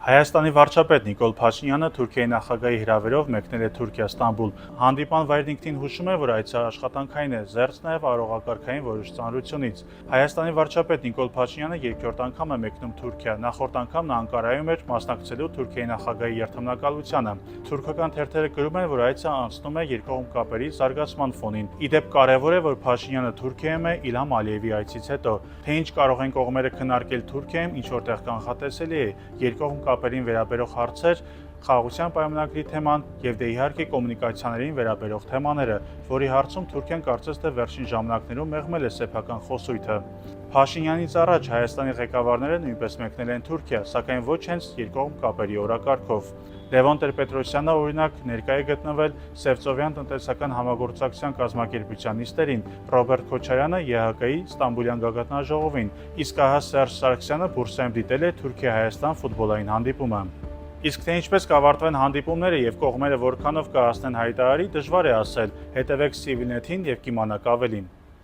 Հայաստանի վարչապետ Նիկոլ Փաշինյանը Թուրքիայի նախագահի հրավերով մեկնել է Թուրքիա Ստամբուլ։ Հանդիպան վայրն ինքնին հուշում է, որ այցը աշխատանքային է, զերծ նաև առողակարգային որոշ ծանրությունից։ Հայաստանի վարչապետ Նիկոլ Փաշինյանը երկրորդ անգամ է մեկնում Թուրքիա։ Նախորդ անգամ նա Անկարայում էր մասնակցելու Թուրքիայի նախագահի երթմնակալությանը։ Թուրքական թերթերը գրում են, որ այցը անցնում է երկկողմ կապերի զարգացման ֆոնին։ Ի դեպ կարևոր է, որ Փաշինյանը Թուրքիայում է Իլհամ Ալիևի այցից հետո։ Թե ինչ կարող են կողմերը քննարկել Թուրքիայում, ինչ որտեղ կանխատեսելի է, երկկողմ կապերին վերաբերող հարցեր, խաղաղության պայմանագրի թեման եւ դե իհարկե կոմունիկացիաներին վերաբերող թեմաները, որի հարցում Թուրքիան կարծես թե վերջին ժամանակներում մեղմել է սեփական խոսույթը։ Փաշինյանից առաջ Հայաստանի ղեկավարները նույնպես մեկնել են Թուրքիա, սակայն ոչ հենց երկկողմ կապերի օրակարգով։ Լևոն Տեր-Պետրոսյանը օրինակ ներկա է գտնվել Սևծովյան տնտեսական համագործակցության կազմակերպության նիստերին, Ռոբերտ Քոչարյանը ԵՀԿ-ի Ստամբուլյան գագաթնաժողովին, իսկ ահա Սերժ Սարգսյանը Բուրսայում դիտել է Թուրքիա-Հայաստան ֆուտբոլային հանդիպումը։ Իսկ թե ինչպես կավարտվեն հանդիպումները եւ կողմերը որքանով կհասնեն հայտարարի, դժվար է ասել։ Հետևեք Civilnet-ին եւ կիմանաք ավելին։